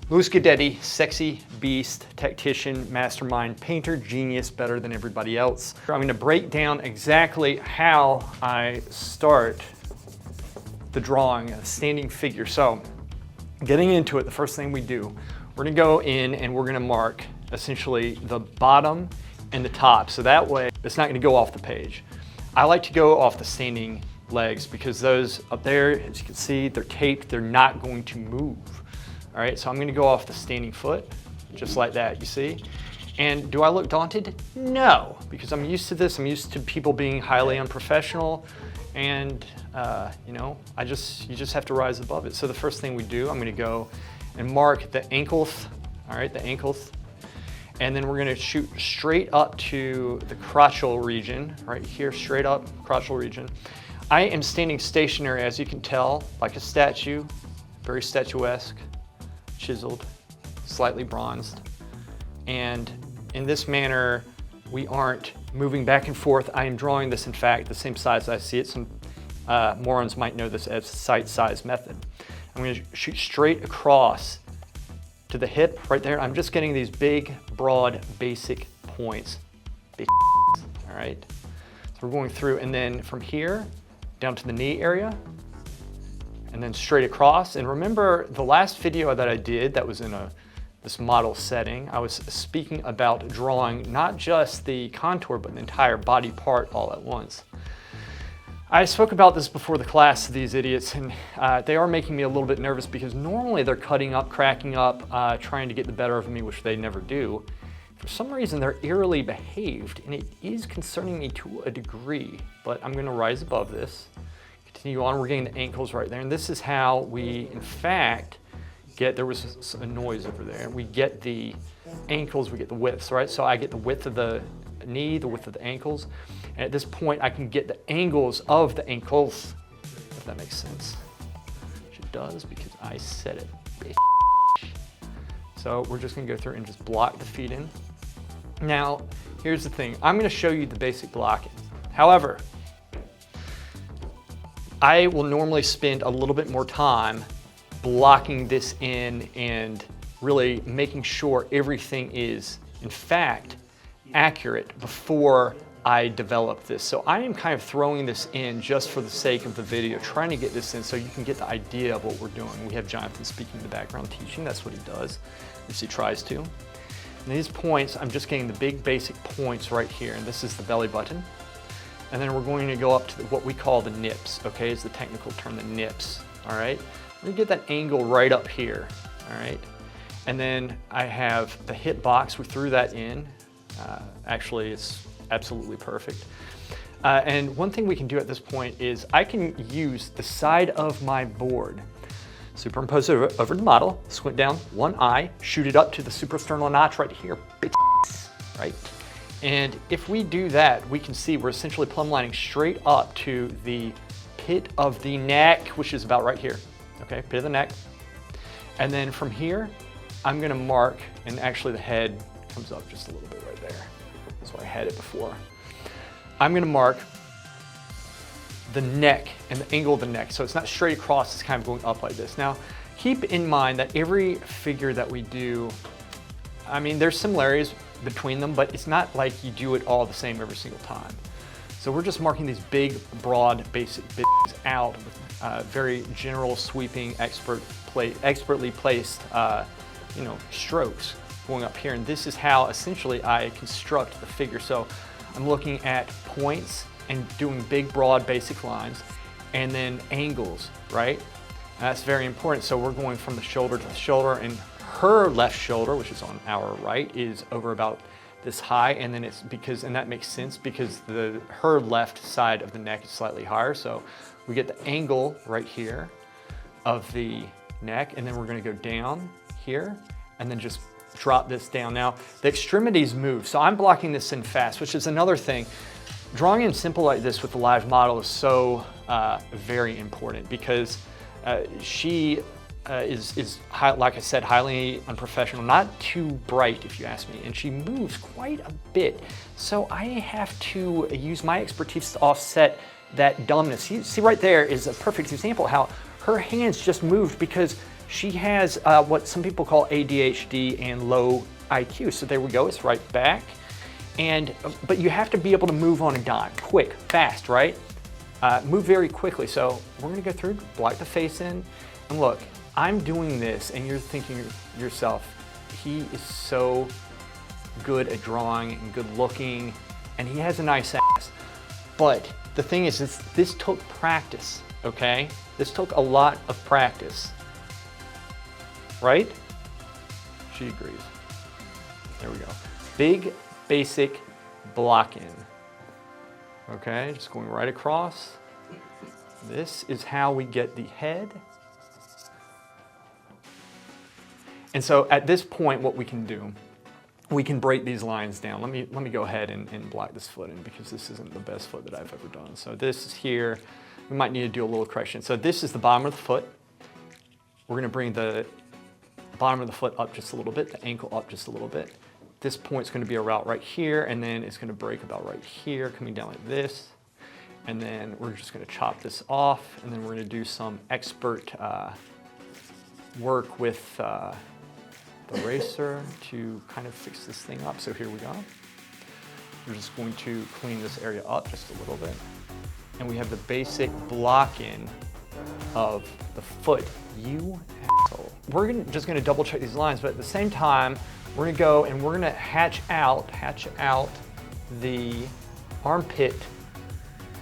Louis Guidetti, sexy beast, tactician, mastermind, painter, genius, better than everybody else. I'm gonna break down exactly how I start the drawing of a standing figure. So getting into it, the first thing we do, we're gonna go in and we're gonna mark essentially the bottom and the top. So that way it's not gonna go off the page. I like to go off the standing legs because those up there, as you can see, they're taped, they're not going to move. All right, so I'm gonna go off the standing foot, just like that, you see? And do I look daunted? No, because I'm used to this. I'm used to people being highly unprofessional, and you know, you just have to rise above it. So the first thing we do, I'm gonna go and mark the ankles, all right, the ankles, and then we're gonna shoot straight up to the crotchal region, right here, straight up, crotchal region. I am standing stationary, as you can tell, like a statue, very statuesque. Chiseled, slightly bronzed. And in this manner, we aren't moving back and forth. I am drawing this, in fact, the same size I see it. Some morons might know this as sight size method. I'm gonna shoot straight across to the hip right there. I'm just getting these big, broad, basic points. Big, all right? So we're going through, and then from here down to the knee area, and then straight across. And remember the last video that I did that was in this model setting, I was speaking about drawing not just the contour, but the entire body part all at once. I spoke about this before the class, these idiots, and they are making me a little bit nervous because normally they're cutting up, cracking up, trying to get the better of me, which they never do. For some reason, they're eerily behaved, and it is concerning me to a degree, but I'm gonna rise above this. Continue on, we're getting the ankles right there, and this is how we, in fact, there was a noise over there. We get the ankles, we get the widths, right? So I get the width of the knee, the width of the ankles, and at this point I can get the angles of the ankles, if that makes sense. Which it does because I said it, bitch. So we're just gonna go through and just block the feet in. Now, here's the thing. I'm gonna show you the basic blocking. However, I will normally spend a little bit more time blocking this in and really making sure everything is, in fact, accurate before I develop this. So I am kind of throwing this in just for the sake of the video, trying to get this in so you can get the idea of what we're doing. We have Jonathan speaking in the background teaching, that's what he does, at least he tries to. And these points, I'm just getting the big basic points right here, and this is the belly button. And then we're going to go up to what we call the nips, okay, is the technical term, the nips, all right? We're gonna get that angle right up here, all right? And then I have the hip box, we threw that in. Actually, it's absolutely perfect. And one thing we can do at this point is I can use the side of my board, superimpose it over the model, squint down, one eye, shoot it up to the suprasternal notch right here, right? And if we do that, we can see we're essentially plumb lining straight up to the pit of the neck, which is about right here, okay, pit of the neck. And then from here, I'm gonna mark, and actually the head comes up just a little bit right there. So I had it before. I'm gonna mark the neck and the angle of the neck. So it's not straight across, it's kind of going up like this. Now, keep in mind that every figure that we do, I mean, there's similarities between them, but it's not like you do it all the same every single time. So we're just marking these big, broad, basic bits out with very general, sweeping, expertly placed, you know, strokes going up here. And this is how essentially I construct the figure. So I'm looking at points and doing big, broad, basic lines, and then angles, right? And that's very important. So we're going from the shoulder to the shoulder, and her left shoulder, which is on our right, is over about this high, and then it's because, and that makes sense because her left side of the neck is slightly higher, so we get the angle right here of the neck, and then we're gonna go down here, and then just drop this down. Now, the extremities move, so I'm blocking this in fast, which is another thing. Drawing in simple like this with the live model is so very important because she is like I said, highly unprofessional, not too bright if you ask me, and she moves quite a bit. So I have to use my expertise to offset that dumbness. You see right there is a perfect example how her hands just moved because She has what some people call ADHD and low IQ. So there we go, it's right back. But you have to be able to move on a dime, quick, fast, right? Move very quickly. So we're gonna go through, block the face in, and look, I'm doing this and you're thinking to yourself, he is so good at drawing and good looking, and he has a nice ass. But the thing is, this took practice, okay? This took a lot of practice, right? She agrees. There we go. Big, basic block in. Okay, just going right across. This is how we get the head. And so at this point, what we can do, we can break these lines down. Let me go ahead and block this foot in, because this isn't the best foot that I've ever done. So this is here. We might need to do a little correction. So this is the bottom of the foot. We're gonna bring the bottom of the foot up just a little bit, the ankle up just a little bit. This point's gonna be a route right here, and then it's gonna break about right here, coming down like this. And then we're just gonna chop this off, and then we're gonna do some expert work with the eraser to kind of fix this thing up. So here we go. We're just going to clean this area up just a little bit. And we have the basic block in of the foot. You asshole. We're just gonna double check these lines, but at the same time, we're gonna go and we're gonna hatch out the armpit.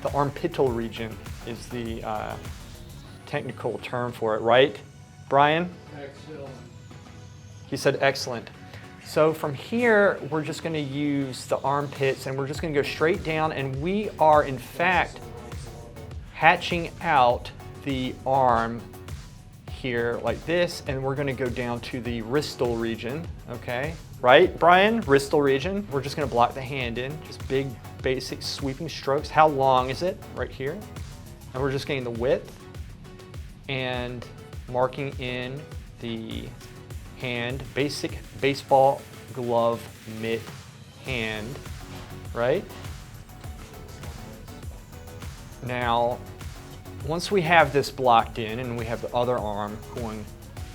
The armpittal region is the technical term for it, right, Brian? Excellent. He said excellent. So from here, we're just gonna use the armpits and we're just gonna go straight down, and we are in fact hatching out the arm here like this, and we're gonna go down to the wristal region, okay? Right, Brian? Wristal region. We're just gonna block the hand in, just big, basic sweeping strokes. How long is it? Right here. And we're just getting the width and marking in the hand, basic baseball glove mitt hand, right? Now, once we have this blocked in and we have the other arm going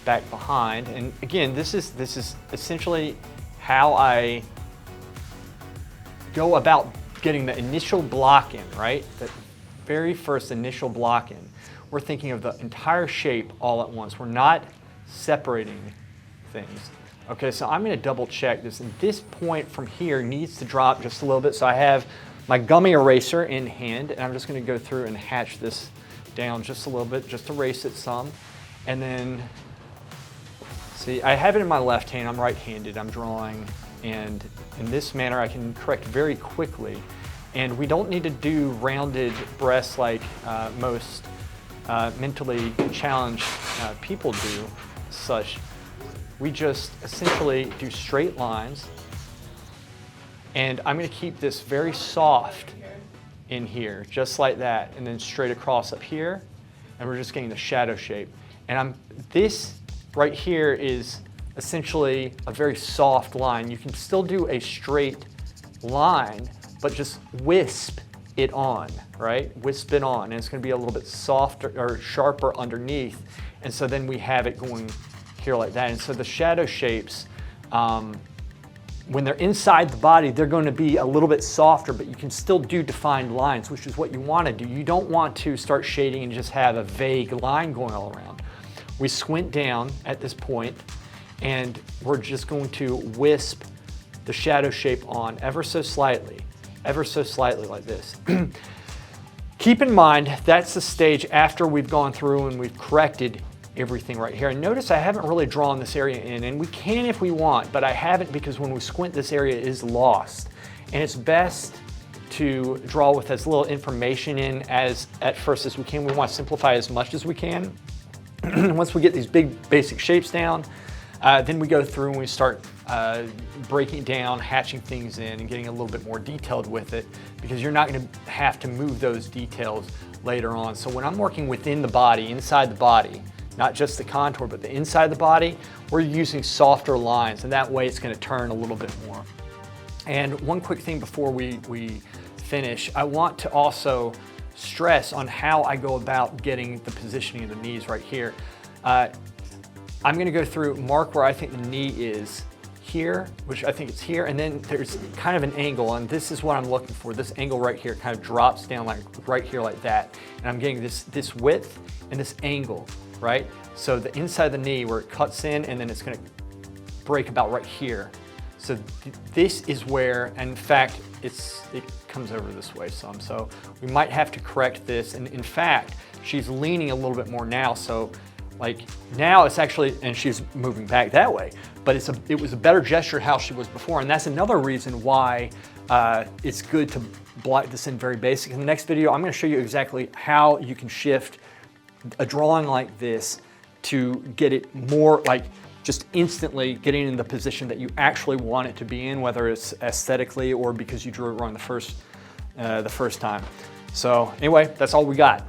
back behind, and again, this is essentially how I go about getting the initial block in, right? The very first initial block in. We're thinking of the entire shape all at once. We're not separating things. Okay, so I'm gonna double check this, and this point from here needs to drop just a little bit. So I have my gummy eraser in hand, and I'm just gonna go through and hatch this down just a little bit, just erase it some. And then, see, I have it in my left hand, I'm right-handed, I'm drawing, and in this manner I can correct very quickly. And we don't need to do rounded breasts like most mentally challenged people do such. We just essentially do straight lines, and I'm gonna keep this very soft in here, just like that, and then straight across up here, and we're just getting the shadow shape. And this right here is essentially a very soft line. You can still do a straight line, but just wisp it on, right? Wisp it on, and it's gonna be a little bit softer or sharper underneath. And so then we have it going here like that. And so the shadow shapes, when they're inside the body, they're going to be a little bit softer, but you can still do defined lines, which is what you want to do. You don't want to start shading and just have a vague line going all around. We squint down at this point, and we're just going to wisp the shadow shape on ever so slightly like this. Keep in mind, that's the stage after we've gone through and we've corrected everything right here. And notice I haven't really drawn this area in, and we can if we want, but I haven't, because when we squint, this area is lost. And it's best to draw with as little information in as at first as we can. We want to simplify as much as we can. Once we get these big basic shapes down, then we go through and we start breaking down, hatching things in, and getting a little bit more detailed with it, because you're not going to have to move those details later on. So when I'm working within the body, inside the body, not just the contour, but the inside of the body, we're using softer lines, and that way it's going to turn a little bit more. And one quick thing before we finish, I want to also stress on how I go about getting the positioning of the knees right here. I'm gonna go through, mark where I think the knee is here, which I think it's here, and then there's kind of an angle, and this is what I'm looking for. This angle right here kind of drops down like right here like that. And I'm getting this width and this angle, right? So the inside of the knee where it cuts in, and then it's gonna break about right here. So this is where, in fact, it comes over this way some. So we might have to correct this. And in fact, she's leaning a little bit more now. So like now it's actually, and she's moving back that way, but it was a better gesture how she was before. And that's another reason why it's good to block this in very basic. In the next video, I'm gonna show you exactly how you can shift a drawing like this to get it more like just instantly getting in the position that you actually want it to be in, whether it's aesthetically or because you drew it wrong the first time. So anyway, that's all we got.